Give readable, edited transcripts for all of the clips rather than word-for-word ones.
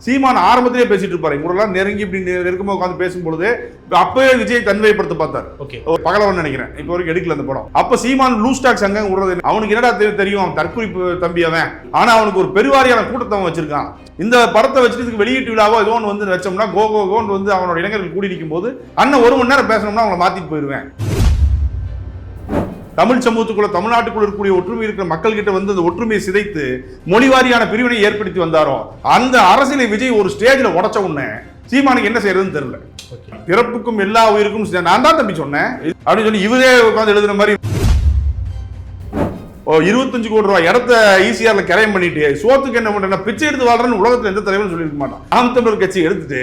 சீமான் ஆரம்பத்திலே பேசிட்டு இருப்பாரு இவரெல்லாம் நெருங்கி இப்படி நெருக்கமா உட்காந்து பேசும்பொழுது அப்பவே விஜய் தன்மைப்படுத்த பார்த்தார். பகலவன் நினைக்கிறேன் இப்ப வரைக்கும் எடுக்கல அந்த படம். அப்ப சீமான் லூஸ் டாக்ஸ் அங்க விடுறது அவனுக்கு என்னடா தெரியும், அவன் தற்குறிப்பு தம்பி அவன். ஆனா அவனுக்கு ஒரு பெருவாரியான கூட்டத்தை அவன் வச்சிருக்கான். இந்த படத்தை வச்சுட்டு வெளியீட்டு விழாவோ ஏதோ ஒன்று வந்து வச்சோம்னா கோன்னு வந்து அவனோட இளைஞர்கள் கூடி நிற்கும் போது அண்ணன் 1 மணி நேரம் பேசணும்னா அவங்களை மாத்திட்டு போயிருவேன். தமிழ் சமூகத்துக்குள்ள தமிழ்நாட்டுக்குள்ள இருக்கக்கூடிய ஒற்றுமை இருக்கிற மக்கள் கிட்ட வந்து அந்த ஒற்றுமையை சிதைத்து மொழிவாரியான பிரிவினை ஏற்படுத்தி வந்தாரோ அந்த அரசியலை விஜய் ஒரு ஸ்டேஜ்ல உடைச்ச உடனே சீமானுக்கு என்ன செய்யறதுன்னு தெரியல. பிறப்புக்கும் எல்லா உயிருக்கும் நான் தான் தம்பி சொன்னேன் அப்படின்னு சொல்லி இவரே உட்காந்து எழுதுன மாதிரி 25 கோடி ரூபாய் இடத்த ஈசிஆர்ல கரையம் பண்ணிட்டு சோத்துக்கு என்ன பண்றேன்னா பிச்சை எடுத்து வாழ்றேன்னு உலகத்துல எந்த தலைவரும் சொல்லியிருக்க மாட்டான். நாம் தமிழர் கட்சி எடுத்துட்டு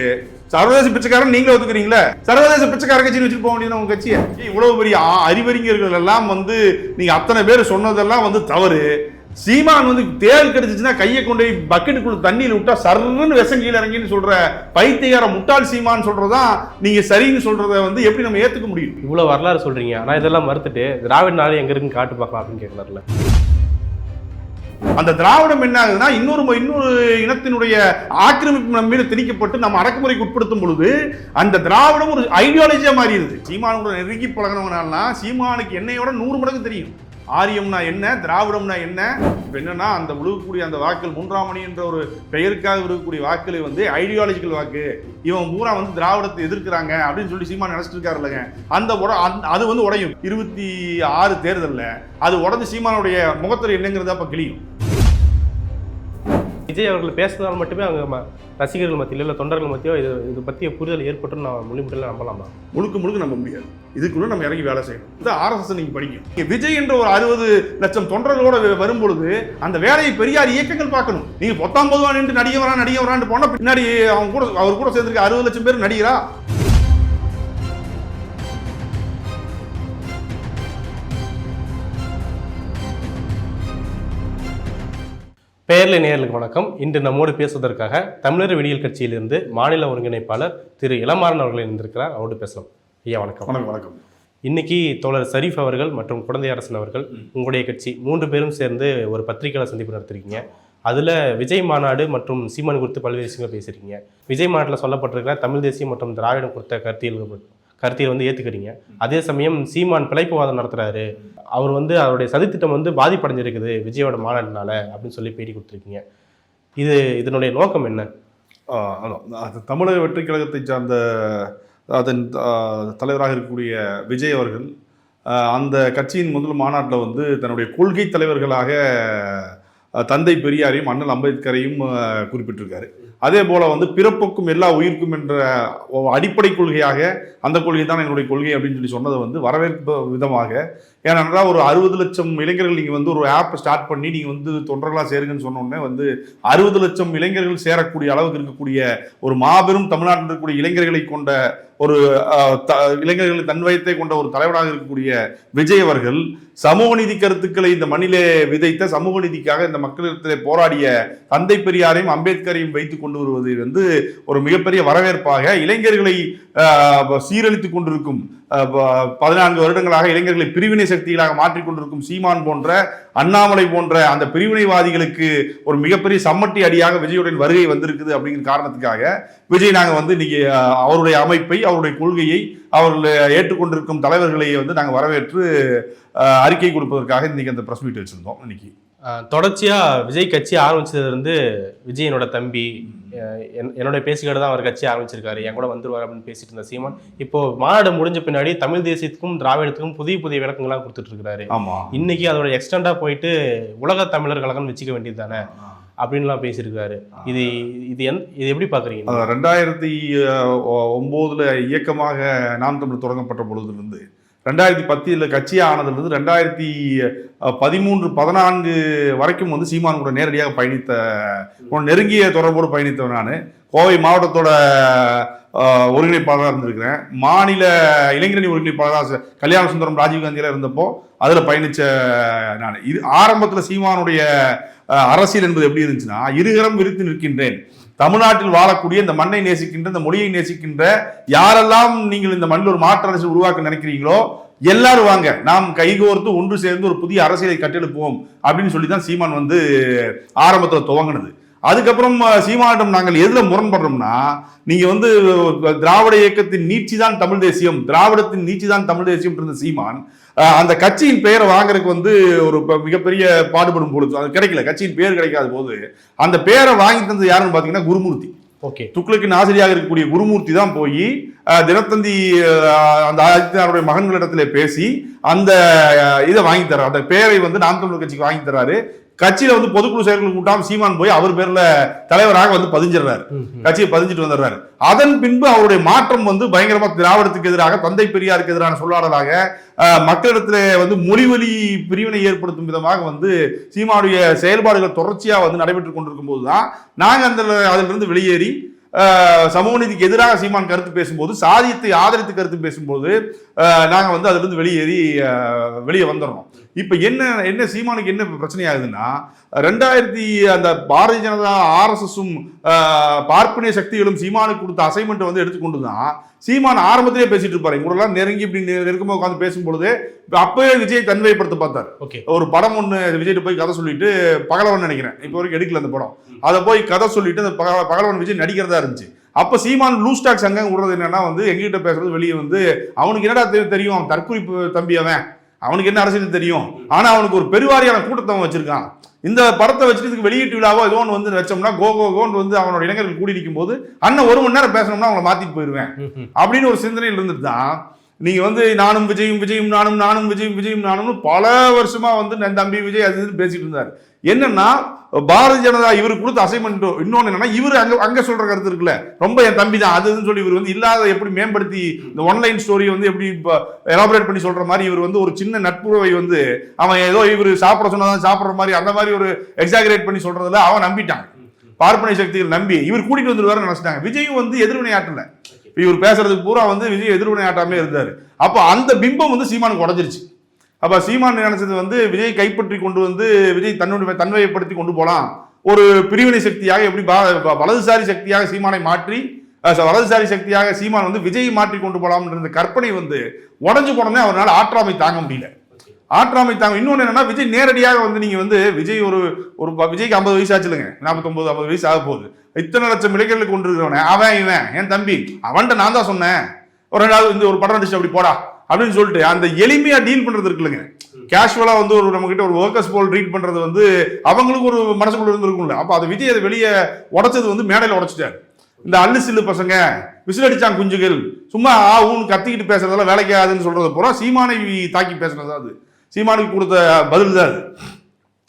சர்வதேச பிச்சைக்காரன் நீங்களே ஒத்துக்கிறீங்களா? சர்வதேச பிச்சைக்கார கட்சின்னு வச்சுட்டு போக வேண்டியது உங்க கட்சியை. இவ்வளவு பெரிய அறிவறிஞர்கள் எல்லாம் வந்து நீங்க அத்தனை பேர் சொன்னதெல்லாம் வந்து தவறு. சீமான் வந்து தேல் கிடைச்சிச்சுன்னா கையை கொண்டு போய் பக்கெட்டுக்குள்ள தண்ணியில் விட்டா சர்ன்னு விஷம் கீழே இறங்கின்னு சொல்ற பைத்தியகார முட்டாள் சீமான் சொல்றதான் நீங்க சரின்னு சொல்றத வந்து எப்படி நம்ம ஏத்துக்க முடியும்? இவ்வளவு வரலாறு சொல்றீங்க, ஆனா இதெல்லாம் மறுத்துட்டு திராவிட நாடு எங்க இருக்குன்னு காட்டு பார்க்கலாம் அப்படின்னு கேட்கலாம்ல. அந்த திராவிடம் என்ன ஆகுதுன்னா இன்னொரு இனத்தினுடைய ஆக்கிரமிப்பு நம்ம மீது திணிக்கப்பட்டு நம்ம அடக்குமுறைக்கு உட்படுத்தும் பொழுது அந்த திராவிடம் ஒரு ஐடியாலஜியா மாறிடுது. சீமானோட நெருங்கி பழகினவனால சீமானுக்கு என்னையோட 100 மடங்கு தெரியும். ஆரியம்னா என்ன, திராவிடம்னா என்ன. இப்போ என்னன்னா அந்த விழுகக்கூடிய அந்த வாக்கள் 3ஆம் மணி என்ற ஒரு பெயருக்காக விழுகக்கூடிய வாக்களை வந்து ஐடியாலஜிக்கல் வாக்கு, இவன் பூரா வந்து திராவிடத்தை எதிர்க்கிறாங்க அப்படின்னு சொல்லி சீமான் நினைச்சிட்டு இருக்காரு இல்லைங்க. அது வந்து உடையும் 26 தேர்தலில் அது உடஞ்சு சீமானுடைய முகத்தில் என்னங்கிறத அப்போ கிளியும். விஜய் அவர்கள் பேசுறதால் மட்டுமே அவங்க ரசிகர்கள் மத்தியில் இல்லை தொண்டர்கள் மத்தியோ இது பற்றிய புரிதல் ஏற்பட்டு நான் முழுமுறையில் நம்பலாமா? முழுக்க நம்ப முடியாது. இதுக்குள்ள நம்ம இறங்கி வேலை செய்யணும். இந்த RSS நீங்க படிக்கணும். விஜய் என்ற ஒரு 60 லட்சம் தொண்டர்களோட வரும்பொழுது அந்த வேலையை பெரியார் இயக்கங்கள் பார்க்கணும். நீங்க 19 நின்று நடிகவரான்னு போனா பின்னாடி அவர் கூட சேர்ந்திருக்க 60 லட்சம் பேர் நடிகரா? பேர்ல நேயர்களுக்கு வணக்கம். இன்று நம்மோடு பேசுவதற்காக தமிழர் விடியல் கட்சியிலிருந்து மாநில ஒருங்கிணைப்பாளர் திரு இளமாறன் அவர்கள் இருந்திருக்கிறார். அவரோடு பேசலாம். ஐயா வணக்கம். வணக்கம். இன்னைக்கு தோழர் ஷரீஃப் அவர்கள் மற்றும் குழந்தை அரசன் அவர்கள் உங்களுடைய கட்சி 3 பேரும் சேர்ந்து ஒரு பத்திரிகையாளர் சந்திப்பு நடத்திருக்கீங்க. அதில் விஜய் மாநாடு மற்றும் சீமான் குறித்து பல்வேறு விஷயங்கள் பேசுறீங்க. விஜய் மாநாட்டில் சொல்லப்பட்டிருக்கிற தமிழ் தேசியம் மற்றும் திராவிடம் குறித்த கருத்தியல் வந்து ஏற்றுக்கிறீங்க. அதே சமயம் சீமான் பிழைப்புவாதம் நடத்துறாரு, அவர் வந்து அவருடைய சதித்திட்டம் வந்து பாதிப்படைஞ்சிருக்குது விஜயோட மாநாட்டினால அப்படின்னு சொல்லி பேட்டி கொடுத்துருக்கீங்க. இதனுடைய நோக்கம் என்ன? தமிழக வெற்றி கழகத்தை சார்ந்த அதன் தலைவராக இருக்கக்கூடிய விஜய் அவர்கள் அந்த கட்சியின் முதல் மாநாட்டில் வந்து தன்னுடைய கொள்கை தலைவர்களாக தந்தை பெரியாரையும் அண்ணல் அம்பேத்கரையும் குறிப்பிட்டிருக்காரு. அதே போல வந்து பிறப்புக்கும் எல்லா உயிர்க்கும் என்ற அடிப்படை கொள்கையாக அந்த கொள்கை தான் என்னுடைய கொள்கை அப்படின்னு சொல்லி சொன்னதை வந்து வரவேற்பு விதமாக, ஏனென்றால் ஒரு 60 லட்சம் இளைஞர்கள் நீங்கள் வந்து ஒரு ஆப் ஸ்டார்ட் பண்ணி நீங்கள் வந்து தொண்டர்களாக சேருங்கன்னு சொன்னோடனே வந்து 60 லட்சம் இளைஞர்கள் சேரக்கூடிய அளவுக்கு இருக்கக்கூடிய ஒரு மாபெரும் தமிழ்நாட்டில் இருக்கக்கூடிய இளைஞர்களை கொண்ட ஒரு இளைஞர்களை தன்வயத்தை கொண்ட ஒரு தலைவராக இருக்கக்கூடிய விஜய் அவர்கள் சமூக நீதி கருத்துக்களை இந்த மண்ணிலே விதைத்த சமூக நீதிக்காக இந்த மக்களிடத்திலே போராடிய தந்தை பெரியாரையும் அம்பேத்கரையும் வைத்துக் கொண்டு வருவது வந்து ஒரு மிகப்பெரிய வரவேற்பாக, இளைஞர்களை சீரழித்துக் கொண்டிருக்கும் 14 வருடங்களாக இளைஞர்களை பிரிவினை சக்திகளாக மாற்றிக் கொண்டிருக்கும் சீமான் போன்ற அண்ணாமலை போன்ற அந்த பிரிவினைவாதிகளுக்கு ஒரு மிகப்பெரிய சம்மட்டி அடியாக விஜயுடைய வருகை வந்திருக்குது அப்படிங்கிற காரணத்துக்காக விஜய் நாங்கள் வந்து இன்னைக்கு அவருடைய அமைப்பை, அவருடைய கொள்கையை, அவர்கள் ஏற்றுக்கொண்டிருக்கும் தலைவர்களை வந்து நாங்கள் வரவேற்று அறிக்கை கொடுப்பதற்காக இன்னைக்கு அந்த பிரஸ் மீட் வச்சிருந்தோம். இன்னைக்கு தொடர்ச்சியா விஜய் கட்சி ஆரம்பிச்சதுலேருந்து விஜயனோட தம்பி என்னோட பேசிக்கிட்டு தான் அவர் கட்சி ஆரம்பிச்சிருக்காரு, என் கூட வந்துருவார் அப்படின்னு பேசிட்டு இருந்த சீமான் இப்போ மாநாடு முடிஞ்ச பின்னாடி தமிழ் தேசியத்துக்கும் திராவிடத்துக்கும் புதிய விளக்கங்கள்லாம் கொடுத்துட்டு இருக்காரு. இன்னைக்கு அதோட எக்ஸ்டெண்டா போயிட்டு உலக தமிழர் கழகம் வச்சுக்க வேண்டியது தானே அப்படின்லாம் பேசியிருக்காரு. இது எப்படி பாக்குறீங்க? 2009 இயக்கமாக நாம் தமிழ் தொடங்கப்பட்ட பொழுதுலேருந்து 2010 கட்சியாக ஆனதுலேருந்து 2013-14 வரைக்கும் வந்து சீமான் கூட நேரடியாக பயணித்த நெருங்கிய தொடர்போடு பயணித்தவன் நான். கோவை மாவட்டத்தோட ஒருங்கிணைப்பாளராக இருந்திருக்கிறேன். மாநில இளைஞரணி ஒருங்கிணைப்பாளராக கல்யாண சுந்தரம் ராஜீவ்காந்தியில் இருந்தப்போ அதில் பயணித்த நான். இது ஆரம்பத்தில் சீமானுடைய அரசியல் என்பது எப்படி இருந்துச்சுன்னா, இருகரம் விரித்து நிற்கின்றேன், தமிழ்நாட்டில் வாழக்கூடிய இந்த மண்ணை நேசிக்கின்ற, இந்த மொழியை நேசிக்கின்ற யாரெல்லாம் நீங்கள் இந்த மண்ணில் ஒரு மாற்று அரசியல் உருவாக்க நினைக்கிறீங்களோ எல்லாரும் வாங்க, நாம் கைகோர்த்து ஒன்று சேர்ந்து ஒரு புதிய அரசியலை கட்டெடுப்போம் அப்படின்னு சொல்லி தான் சீமான் வந்து ஆரம்பத்தில் துவங்கினது. அதுக்கப்புறம் சீமானிடம் நாங்கள் எதுல முரண்படுறோம்னா, நீங்க வந்து திராவிட இயக்கத்தின் நீட்சி தான் தமிழ் தேசியம், திராவிடத்தின் நீட்சி தான் தமிழ் தேசியம் இருந்த சீமான் அந்த கட்சியின் பெயரை வாங்குறதுக்கு வந்து ஒரு மிகப்பெரிய பாடுபடும் பொழுது அது கிடைக்கல, கட்சியின் பேர் கிடைக்காத போது அந்த பேரை வாங்கி தந்தது யாருன்னு பாத்தீங்கன்னா குருமூர்த்தி. ஓகே, துக்ளக்கின் ஆசிரியராக இருக்கக்கூடிய குருமூர்த்தி தான் போய் தினத்தந்தி அந்த ஆதித்யநாருடைய மகன்களிடத்துல பேசி அந்த இதை வாங்கி தர்றாரு, அந்த பேரை வந்து நாம் தமிழர் கட்சிக்கு வாங்கி தர்றாரு. கட்சியில வந்து பொதுக்குழு செயல்கள் கூட்டாம சீமான் போய் அவர் பேர்ல தலைவராக வந்து பதிஞ்சிடறாரு, கட்சியை பதிஞ்சிட்டு வந்துடுறாரு. அதன் பின்பு அவருடைய மாற்றம் வந்து பயங்கரமா திராவிடத்துக்கு எதிராக, தந்தை பெரியாருக்கு எதிரான சொல்லாடலாக, மக்களிடத்துல வந்து மொழிவழி பிரிவினை ஏற்படுத்தும் விதமாக வந்து சீமானுடைய செயல்பாடுகள் தொடர்ச்சியா வந்து நடைபெற்றுக் கொண்டிருக்கும் போதுதான் நாங்க அதிலிருந்து வெளியேறி சமூக நீதிக்கு எதிராக சீமான் கருத்து பேசும்போது, சாதியத்தை ஆதரித்து கருத்து பேசும்போது நாங்க வந்து அதுல இருந்து வெளியே வந்துடுறோம். இப்ப என்ன சீமானுக்கு என்ன பிரச்சனை ஆகுதுன்னா, 2000 அந்த பாரதிய ஜனதா RSSம் பார்ப்பனிய சக்திகளும் சீமானுக்கு கொடுத்த அசைன்மெண்ட் வந்து எடுத்துக்கொண்டுதான் சீமான் ஆரம்பத்திலே பேசிட்டு இருப்பாரு. இவங்களெல்லாம் நெருங்கி இப்படி நெருக்கமாக உட்காந்து பேசும்பொழுது அப்பவே விஜய் தன்மைப்படுத்த பார்த்தார். ஒரு படம் ஒன்று விஜய்ட்டு போய் கதை சொல்லிட்டு, பகலவன் நினைக்கிறேன், இப்போ வரைக்கும் எடுக்கல அந்த படம், அதை போய் கதை சொல்லிட்டு அந்த பகலவன் விஜய் நடிக்கிறதா இருந்துச்சு. அப்ப சீமான் லூஸ் டாக்ஸ் அங்க விடுறது என்னன்னா வந்து எங்ககிட்ட பேசுறது வெளியே வந்து அவனுக்கு என்னடா தெரியும், அவன் தற்குறிப்பு தம்பி, அவனுக்கு என்ன அரசியல் தெரியும், ஆனா அவனுக்கு ஒரு பெருவாரியான கூட்டத்தை வச்சிருக்கான். இந்த படத்தை வச்சுட்டு இதுக்கு வெளியீட்டு விழாவோ ஏதோ ஒன்று வந்து வச்சோம்னா கோன்னு வந்து அவனோட இளைஞர்கள் கூடி நிற்கும் போது அண்ணன் 1 மணி நேரம் பேசணும்னா அவங்களை மாத்திட்டு போயிருவேன் அப்படின்னு ஒரு சிந்தனையில் இருந்துட்டு தான் நீங்க வந்து நானும் விஜயும் நானும்னு பல வருஷமா வந்து என் தம்பி விஜய் அது பேசிட்டு இருந்தார். என்னன்னா பாரதிய ஜனதா இவரு கொடுத்த அசைன்மெண்ட். இன்னொன்னு என்னன்னா, இவரு அங்க சொல்ற கருத்து இருக்குல்ல, ரொம்ப என் தம்பி தான் அதுன்னு சொல்லி இவர் வந்து இல்லாத எப்படி மேம்படுத்தி இந்த ஒன்லைன் ஸ்டோரியை வந்து எப்படி எலாபரேட் பண்ணி சொல்ற மாதிரி இவர் வந்து ஒரு சின்ன நட்புறவை வந்து அவன் ஏதோ இவர் சாப்பிட சொன்னதான் சாப்பிடுற மாதிரி அந்த மாதிரி ஒரு எக்ஸாகரேட் பண்ணி சொல்றதுல அவன் நம்பிட்டான். பார்ப்பனை சக்திகள் நம்பி இவர் கூட்டிட்டு வந்துருவாரு நினைச்சிட்டாங்க. விஜயும் வந்து எதிர்வினை ஆட்டல, இவர் பேசுறதுக்கு பூரா வந்து விஜய் எதிர்வினை ஆட்டாமே இருந்தாரு. அப்ப அந்த பிம்பம் வந்து சீமானுக்கு உடஞ்சிருச்சு. அப்ப சீமான் நினைச்சது வந்து விஜய் கைப்பற்றி கொண்டு வந்து விஜய் தன்மைப்படுத்தி கொண்டு போலாம், ஒரு பிரிவினை சக்தியாக எப்படி வலதுசாரி சக்தியாக சீமானை மாற்றி, வலதுசாரி சக்தியாக சீமான் வந்து விஜய் மாற்றி கொண்டு போலாம் என்ற கற்பனை வந்து உடஞ்சு போனோம்னே அவரால் ஆற்றாமை தாங்க முடியல. இன்னொன்னு என்னன்னா, விஜய் நேரடியாக வந்து நீங்க வந்து விஜய் ஒரு விஜய்க்கு 50 வயசு ஆச்சு இல்லைங்க, 49-50 வயசு ஆக போகுது. இத்தனை லட்சம் இளைஞர்களுக்கு கொண்டு இருக்கிறவன அவன் இவன் என் தம்பி, அவன்கிட்ட நான் தான் சொன்னேன் ஒரு 2 இந்த ஒரு படம் நடிச்சு அப்படி போடா அப்படின்னு சொல்லிட்டு அந்த எளிமையா டீல் பண்றது இருக்குல்லைங்க, கேஷுவலா வந்து ஒரு நம்ம கிட்ட ஒரு ஒர்க்கர்ஸ் போல் ட்ரீட் பண்றது வந்து அவங்களுக்கு ஒரு மனசுக்குள்ள இருந்திருக்கும்ல. அப்ப அதை விஜய் அதை வெளியே உடைச்சது வந்து மேடையில உடைச்சிட்டாரு. இந்த அல்லு சில்லு பசங்க, விசில் அடிச்சான் குஞ்சுகள், சும்மா ஊன்னு கத்திக்கிட்டு பேசுறதெல்லாம் வேலைக்கு ஆகுதுன்னு சொல்றது பூரா சீமானை தாக்கி பேசுறது, அது சீமானுக்கு கொடுத்த பதில் தான் அது.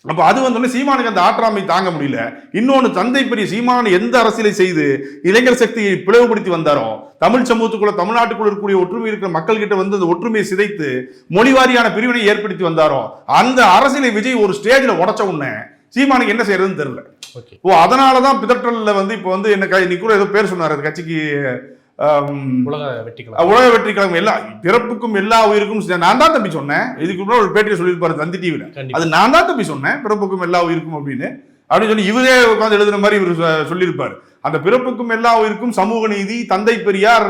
அப்ப அது வந்து சீமானுக்கு அந்த ஆற்றாமை தாங்க முடியல. இன்னொன்னு, தந்தை பெரிய சீமான எந்த அரசியலை செய்து இளைஞர் சக்தியை பிளவுபடுத்தி வந்தாரோ, தமிழ் சமூகத்துக்குள்ள தமிழ்நாட்டுக்குள்ள இருக்கக்கூடிய ஒற்றுமை இருக்கிற மக்கள் கிட்ட வந்து அந்த ஒற்றுமையை சிதைத்து மொழிவாரியான பிரிவினை ஏற்படுத்தி வந்தாரோ, அந்த அரசியலை விஜய் ஒரு ஸ்டேஜ்ல உடைச்ச உடனே சீமானுக்கு என்ன செய்யறதுன்னு தெரியல. அதனாலதான் பிதற்றல்ல வந்து இப்ப வந்து என்ன இன்னைக்கு ஏதோ பேர் சொன்னாரு அந்த கட்சிக்கு, உலக வெற்றி கழகம், எல்லா பிறப்புக்கும் எல்லா உயிருக்கும் நான் தான் தம்பி சொன்னேன். இதுக்கு முன்னாடி ஒரு பேட்டியை சொல்லியிருப்பாரு தந்தி டிவில, அது நான் தான் தம்பி சொன்னேன் பிறப்புக்கும் எல்லா உயிருக்கும் அப்படின்னு சொல்லி இவரே உட்காந்து எழுதுன மாதிரி இவர் சொல்லியிருப்பாரு. அந்த பிறப்புக்கும் எல்லா உயிருக்கும் சமூக நீதி, தந்தை பெரியார்,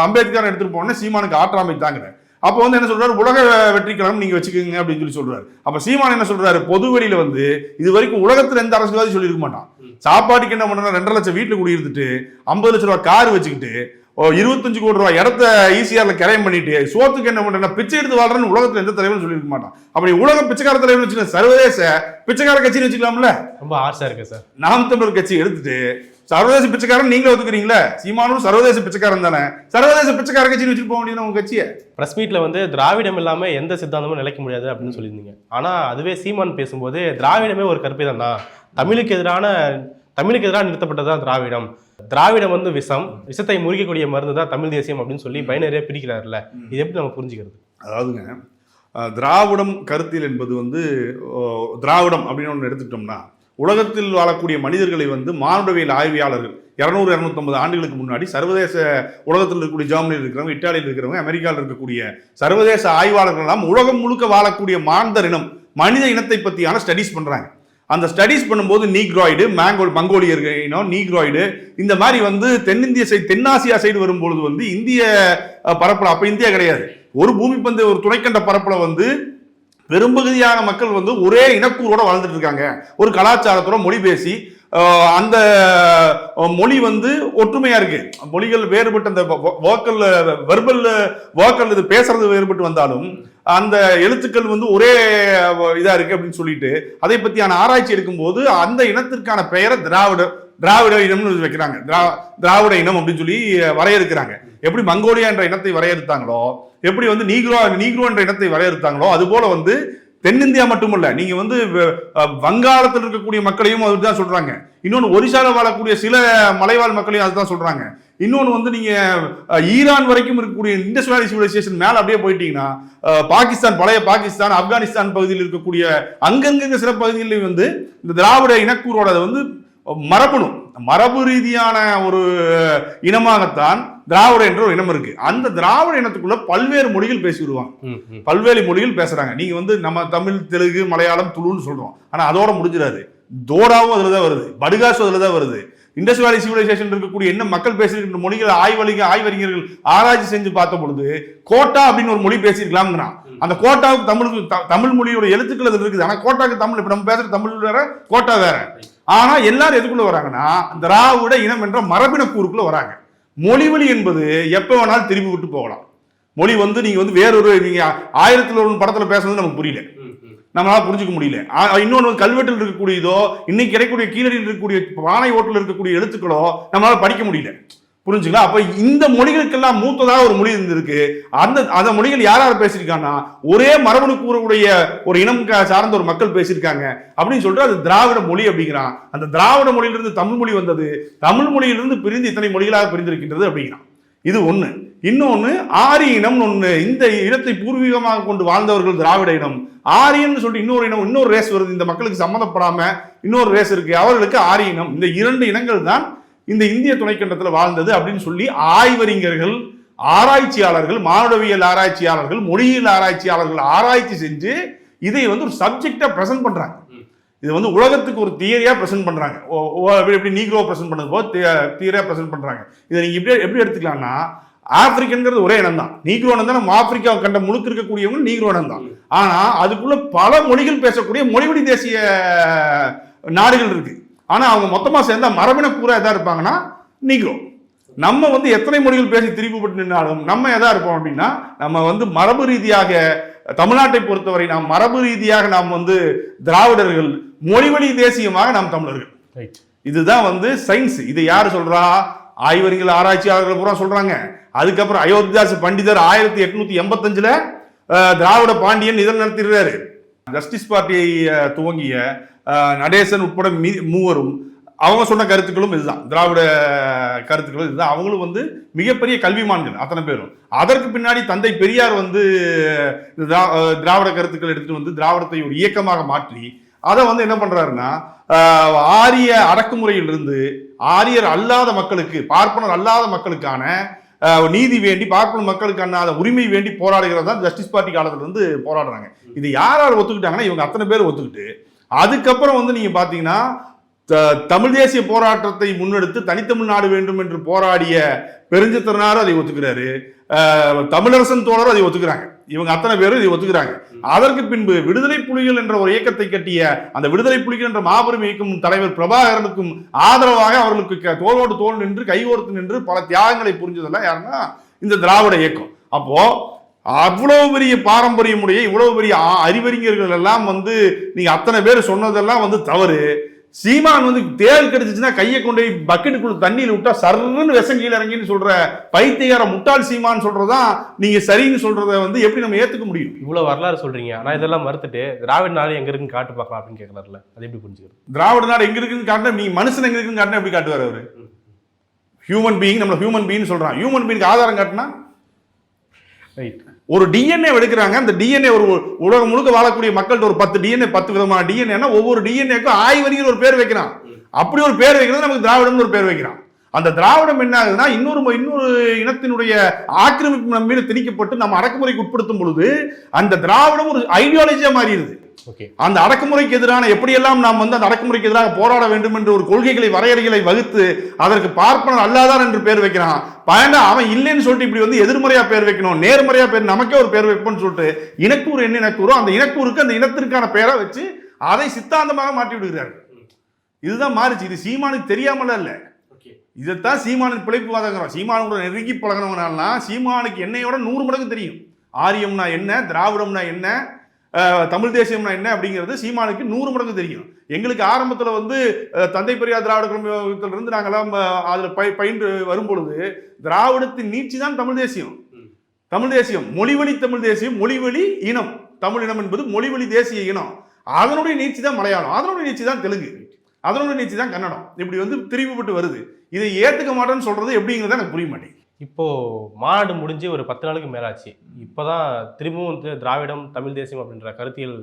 அம்பேத்கர் எடுத்துட்டு போன சீமானுக்கு ஆற்றாமை தாங்குற. அப்போ வந்து என்ன சொல்றாரு, உலக வெற்றி கழகம் நீங்க வச்சுக்கோங்க அப்படின்னு சொல்றாரு. அப்ப சீமான் என்ன சொல்றாரு, பொது வெளியில வந்து இது வரைக்கும் உலகத்துல எந்த அரசியல்வாதி சொல்லியிருக்க மாட்டான். சாப்பாட்டுக்கு என்ன பண்றா, 2.5 லட்சம் வீட்டுல குடியிருந்துட்டு 50 லட்சம் ரூபாய் கார் வச்சுக்கிட்டு 25 கோடி ரூபாய் இடத்த ஈசிஆர்ல கிரையம் பண்ணிட்டு சோத்துக்கு என்ன பண்றா, பிச்சை எடுத்து வாழ்றன்னு உலகத்துல எந்த தலைவரும் சொல்லியிருக்க மாட்டான். அப்படி உலக பிச்சைக்கார தலைவர் வச்சுக்க, சர்வதேச பிச்சைக்கார கட்சின்னு வச்சுக்கலாம்ல. ரொம்ப ஆசை இருக்கு சார். நாம் தமிழர் கட்சி எடுத்துட்டு சர்வதேச பிச்சைக்காரன் நீங்களே ஒத்துக்கிறீங்களா? சீமானும் சர்வதேச பிச்சைக்காரன் தானே, சர்வதேச பிச்சைக்கார கட்சின்னு வச்சுட்டு போக முடியாது உங்க கட்சியை. பிரஸ் மீட்ல வந்து திராவிடம் இல்லாம எந்த சித்தாந்தமும் நிலைக்க முடியாது அப்படின்னு சொல்லியிருந்தீங்க. ஆனா அதுவே சீமான் பேசும்போது திராவிடமே ஒரு கற்பிதம் தான், தமிழுக்கு எதிராக நிறுத்தப்பட்டதுதான் திராவிடம் வந்து விஷத்தை முறிக்கக்கூடிய மருந்து தான் தமிழ் தேசியம் அப்படின்னு சொல்லி பைனரியா பிரிக்கிறாருல்ல, இது எப்படி நம்ம புரிஞ்சுக்கிறது? அதாவதுங்க, திராவிடம் கருத்தியல் என்பது வந்து திராவிடம் அப்படின்னு ஒன்று எடுத்துட்டோம்னா, உலகத்தில் வாழக்கூடிய மனிதர்களை வந்து மானுடவியல் ஆய்வியாளர்கள் 200-250 ஆண்டுகளுக்கு முன்னாடி சர்வதேச உலகத்தில் இருக்கக்கூடிய ஜெர்மனியில் இருக்கிறவங்க, இட்டாலியில் இருக்கிறவங்க, அமெரிக்காவில் இருக்கக்கூடிய சர்வதேச ஆய்வாளர்கள் எல்லாம் உலகம் முழுக்க வாழக்கூடிய மாந்தர் இனம், மனித இனத்தை பற்றியான ஸ்டடிஸ் பண்றாங்க. அந்த ஸ்டடிஸ் பண்ணும்போது நீக்ராய்டு, மங்கோலியர் இனம், நீக்ராய்டு, இந்த மாதிரி வந்து தென்னாசியா சைடு வரும்பொழுது வந்து இந்திய பரப்புல, அப்ப இந்தியா கிடையாது, ஒரு பூமி பந்து ஒரு துணைக்கண்ட பரப்புல வந்து பெரும்பகுதியான மக்கள் வந்து ஒரே இனக்கூறோட வாழ்ந்துட்டு இருக்காங்க, ஒரு கலாச்சாரத்தோட மொழி பேசி அந்த மொழி வந்து ஒற்றுமையா இருக்கு. மொழிகள் வேறுபட்டு அந்த வெர்பல் இது பேசுறது வேறுபட்டு வந்தாலும் அந்த எழுத்துக்கள் வந்து ஒரே இதா இருக்கு அப்படின்னு சொல்லிட்டு அதை பத்தியான ஆராய்ச்சி எடுக்கும்போது அந்த இனத்திற்கான பெயரை திராவிட இனம்னு வைக்கிறாங்க. திராவிட இனம் அப்படின்னு சொல்லி வரையறுக்கிறாங்க. எப்படி மங்கோலியா என்ற இனத்தை வரையறுத்தாங்களோ, எப்படி வந்து நீக்ரோ என்ற இனத்தை வரையறுத்தாங்களோ, அது போல வந்து தென்னிந்தியா மட்டுமல்ல, நீங்க வந்து வங்காளத்தில் இருக்கக்கூடிய மக்களையும் அதுதான் சொல்றாங்க. இன்னொன்று ஒரிசால வாழக்கூடிய சில மலைவாழ் மக்களையும் அதுதான் சொல்றாங்க. இன்னொன்று வந்து நீங்க ஈரான் வரைக்கும் இருக்கக்கூடிய இண்டஸ் வேலி சிவிலைசேஷன் மேல அப்படியே போயிட்டீங்கன்னா பாகிஸ்தான், பழைய பாகிஸ்தான், ஆப்கானிஸ்தான் பகுதியில் இருக்கக்கூடிய அங்கங்க சில பகுதிகளில் வந்து இந்த திராவிட இனக்கூறோட வந்து மரபு ரீதியான ஒரு இனமாகத்தான் திராவிட என்ற ஒரு இனம் இருக்கு. அந்த திராவிட இனத்துக்குள்ள பல்வேறு மொழிகள் பேசி விடுவாங்க, பல்வேறு மொழிகள் பேசுறாங்க. நீங்க வந்து நம்ம தமிழ், தெலுங்கு, மலையாளம், துளுன்னு சொல்றோம். ஆனா அதோட முடிஞ்சிடாது. தோடாவும் அதுலதான் வருது, படுகாசும் அதுலதான் வருது. இண்டஸ் வேலி சிவிலைசேஷன் இருக்கக்கூடிய என்ன மக்கள் பேசியிருக்கின்ற மொழிகள் ஆய்வறிஞர்கள் ஆராய்ச்சி செஞ்சு பார்த்த பொழுது கோட்டா அப்படின்னு ஒரு மொழி பேசியிருக்கலாம்ங்கிறான். அந்த கோட்டாவுக்கு தமிழ் மொழியோட எழுத்துக்கள் அது இருக்குது. ஆனா கோட்டாக்கு தமிழ், இப்ப நம்ம பேசுற தமிழ் வேற, கோட்டா வேற. ஆனா எல்லாரும் எதுக்குள்ள வராங்கன்னா திராவிட இனம் என்ற மரபினக்கூறுக்குள்ள வராங்க. மொழிவழி என்பது எப்ப வேணாலும் திரும்பி விட்டு போகலாம். மொழி வந்து நீங்க வந்து வேறொரு, நீங்க 1001 படத்துல பேசுறது நமக்கு புரியல, நம்மளால புரிஞ்சுக்க முடியல. இன்னொன்று கல்வெட்டில் இருக்கக்கூடியதோ, இன்னைக்கு கிடைக்கக்கூடிய கீழடியில் இருக்கக்கூடிய பானை ஓட்டில் இருக்கக்கூடிய எழுத்துக்களோ நம்மளால படிக்க முடியல. புரிஞ்சுங்களா? அப்ப இந்த மொழிகளுக்கெல்லாம் மூத்ததாக ஒரு மொழி இருந்திருக்கு. அந்த மொழிகள் யார் பேசியிருக்காங்கன்னா ஒரே மரபணு கூறக்கூடிய ஒரு இனம் சார்ந்த ஒரு மக்கள் பேசியிருக்காங்க அப்படின்னு சொல்லிட்டு அது திராவிட மொழி அப்படிங்கிறான். அந்த திராவிட மொழியிலிருந்து தமிழ் மொழி வந்தது, தமிழ் மொழியிலிருந்து பிரிந்து இத்தனை மொழிகளாக பிரிந்திருக்கின்றது அப்படிங்கிறான். இது ஒண்ணு. இன்னொன்னு ஆரிய இனம் ஒண்ணு. இந்த இனத்தை பூர்வீகமாக கொண்டு வாழ்ந்தவர்கள் திராவிட இனம். ஆரியன்னு சொல்லிட்டு இன்னொரு ரேஸ் வருது, இந்த மக்களுக்கு சம்மந்தப்படாம இன்னொரு ரேஸ் இருக்கு, அவர்களுக்கு ஆரிய இனம். இந்த 2 இனங்கள் தான் இந்த இந்திய துணைக்கண்டத்தில் வாழ்ந்தது அப்படின்னு சொல்லி ஆய்வறிஞர்கள், ஆராய்ச்சியாளர்கள், மானுடவியல் ஆராய்ச்சியாளர்கள், மொழியியல் ஆராய்ச்சியாளர்கள் ஆராய்ச்சி செஞ்சு இதை வந்து ஒரு சப்ஜெக்டா பிரசன்ட் பண்றாங்க. இது வந்து உலகத்துக்கு ஒரு தியரியா பிரசன்ட் பண்றாங்க. எப்படி நீக்ரோ பிரசன்ட் பண்ணது போது தியரியா பிரசன்ட் பண்றாங்க. இதை நீங்க எப்படி எடுத்துக்கலாம்னா, ஆப்பிரிக்கன்கிறது ஒரே இனம் தான். நீக்ரோ இனம் தான். நம்ம ஆப்பிரிக்கா கண்ட முழுக்க இருக்கக்கூடியவங்க நீக்ரோ இனம் தான். ஆனா அதுக்குள்ள பல மொழிகள் பேசக்கூடிய மொழிவழி தேசிய நாடுகள் இருக்கு. ஆனா அவங்க மொத்தமா சேர்ந்தா மரபின கூறா எதா இருப்பாங்கன்னா நீக்ரோ. நம்ம வந்து எத்தனை மொழிகள் பேசி திருப்பிப்பட்டு நின்றாலும் நம்ம எதா இருப்போம் அப்படின்னா, நம்ம வந்து மரபு ரீதியாக தமிழ்நாட்டை பொறுத்தவரை நாம் மரபு ரீதியாக நாம் வந்து திராவிடர்கள், மொழிவழி தேசியமாக நாம் தமிழர்கள். இதுதான் வந்து சயின்ஸ். இதை யாரு சொல்றா? ஆய்வறிஞர்கள், ஆராய்ச்சியாளர்கள் பூரா சொல்றாங்க. அதுக்கப்புறம் அயோத்திதாஸ் பண்டிதர் 1885 திராவிட பாண்டியன் இதழ் நடத்திடுறாரு. ஜஸ்டிஸ் பார்ட்டியை துவங்கிய நடேசன் உட்பட மூவரும் அவங்க சொன்ன கருத்துக்களும் இதுதான், திராவிட கருத்துக்களும் இதுதான். அவங்களும் வந்து மிகப்பெரிய கல்விமான்கள் அத்தனை பேரும். அதற்கு பின்னாடி தந்தை பெரியார் வந்து திராவிட கருத்துக்கள் எடுத்துட்டு வந்து திராவிடத்தை ஒரு இயக்கமாக மாற்றி அதை வந்து என்ன பண்றாருன்னா, ஆரிய அடக்குமுறையிலிருந்து ஆரியர் அல்லாத மக்களுக்கு, பார்ப்பனர் அல்லாத மக்களுக்கான நீதி வேண்டி, பார்ப்பனர் மக்களுக்கான உரிமை வேண்டி போராடுகிறது தான் ஜஸ்டிஸ் பார்ட்டி காலத்துல இருந்து போராடுறாங்க. இது யாரால் ஒத்துக்கிட்டாங்கன்னா இவங்க அத்தனை பேர் ஒத்துக்கிட்டு, அதுக்கப்புறம் வந்து நீங்க பாத்தீங்கன்னா தமிழ் தேசிய போராட்டத்தை முன்னெடுத்து தனித்தமிழ்நாடு வேண்டும் என்று போராடிய பெருஞ்சித்திரனாரும் அதை ஒத்துக்கிறாரு, தமிழரசன் தோழரும் அதை ஒத்துக்கிறாங்க. இவங்க அத்தனை பேரும் இதை ஒத்துக்கிறாங்க. அதற்கு பின்பு விடுதலை புலிகள் என்ற ஒரு இயக்கத்தை கட்டிய அந்த விடுதலை புலிகள் என்ற மாபெரும் இயக்கம் தலைவர் பிரபாகரனுக்கும் ஆதரவாக அவர்களுக்கு தோளோடு தோல் நின்று கைகோர்த்து நின்று பல தியாகங்களை புரிஞ்சதெல்லாம் யாருன்னா இந்த திராவிட இயக்கம். அப்போ அவ்வளவு பெரிய பாரம்பரியமுடைய இவ்வளவு பெரிய அறிவறிஞர்கள் எல்லாம் வந்து நீங்க அத்தனை பேர் சொன்னதெல்லாம் வந்து தவறு. சீமான் வந்து தேல் கிடைச்சிச்சுன்னா கையை கொண்டு போய் பக்கெட்டுக்குள்ள தண்ணியில் விட்டா சர்ன்னு விஷம் கீழே இறங்கின்னு சொல்ற பைத்தியகார முட்டாள் சீமான் சொல்றதான் நீங்க சரின்னு சொல்றத வந்து எப்படி நம்ம ஏத்துக்க முடியும்? இவ்வளவு வரலாறு சொல்றீங்க, ஆனா இதெல்லாம் மறுத்துட்டு திராவிட நாடு எங்க இருக்குன்னு காட்டு பார்க்கலாம் அப்படின்னு கேட்கறாருல, அது எப்படி புரிஞ்சுக்கிறது? திராவிட நாடு எங்க இருக்குன்னு காட்டினா, நீ மனுஷன் எங்க இருக்குன்னு காட்டினா எப்படி காட்டுவார் அவரு? ஹியூமன் பீயிங், நம்மள ஹியூமன் பீயிங் சொல்றான். ஹியூமன் பீயிங்க்கு ஆதாரம் காட்டினா ரைட். ஒரு டிஎன்ஏ எடுக்கிறாங்க. அந்த டிஎன்ஏ ஒரு உலகம் முழுக்க வாழக்கூடிய மக்கள்கிட்ட ஒரு 10 டிஎன்ஏ, 10 விதமான டிஎன்ஏன்னா ஒவ்வொரு டிஎன்ஏக்கும் ஆய்வறிஞர் ஒரு பேர் வைக்கிறான். அப்படி ஒரு பேர் வைக்கிறது நமக்கு திராவிடம்னு ஒரு பேர் வைக்கிறான். அந்த திராவிடம் என்ன ஆகுதுன்னா, இன்னொரு இனத்தினுடைய ஆக்கிரமிப்பு நம்ம மீது திணிக்கப்பட்டு நம்ம அடக்குமுறைக்கு உட்படுத்தும் பொழுது அந்த திராவிடம் ஒரு ஐடியாலஜியா மாறிடுது. அந்த அடக்குமுறைக்கு எதிரான எப்படியெல்லாம் நாம் வந்து அந்த அடக்குமுறைக்கு எதிராக போராட வேண்டும் என்று ஒரு கொள்கைகளை, வரையறைகளை வகுத்து அதற்கு பார்ப்பனர் அல்லாதார் என்று பேர் வைக்கிறான். அவன் இல்லைன்னு சொல்லிட்டு இப்படி வந்து எதிர்மறையா பேர் வைக்கணும், நேர்மறையா பேர் நமக்கே ஒரு பேர் வைப்போம்னு சொல்லிட்டு இனக்கூறு என்ன இனக்கூறோ அந்த இனக்கூறுக்கு அந்த இனத்திற்கான பெயரை வச்சு அதை சித்தாந்தமாக மாற்றி விடுகிறார்கள். இதுதான் மாறிச்சு. இது சீமானுக்கு தெரியாமல இல்ல, இதைத்தான் சீமானுக்கு பிழைப்புவாதங்கிறோம். சீமானோட நெருங்கி பழகினவனால சீமானுக்கு என்னையோட 100 மடங்கு தெரியும். ஆரியம்னா என்ன, திராவிடம்னா என்ன, தமிழ் தேசியம்னா என்ன அப்படிங்கிறது சீமானுக்கு 100 மடங்கு தெரியும். எங்களுக்கு ஆரம்பத்தில் வந்து தந்தை பெரியார் திராவிட கழகத்தில் இருந்து நாங்களாம் அதில் பயின்று வரும்பொழுது திராவிடத்தின் நீட்சி தான் தமிழ் தேசியம். தமிழ் தேசியம் மொழிவழி தமிழ் தேசியம், மொழிவழி இனம், தமிழ் இனம் என்பது மொழிவழி தேசிய இனம். அதனுடைய நீட்சி தான் மலையாளம், அதனுடைய நீட்சி தான் தெலுங்கு, அதனுடைய நீட்சி தான் கன்னடம். இப்படி வந்து திரிவுபட்டு வருது. இதை ஏற்றுக்க மாட்டேன்னு சொல்றது எப்படிங்கிறத எனக்கு புரிய மாட்டேங்குது. இப்போ மாநாடு முடிஞ்சு ஒரு 10 நாளுக்கு மேலாச்சு. இப்போதான் திரும்பவும் வந்து திராவிடம் தமிழ் தேசியம் அப்படின்ற கருத்தியல்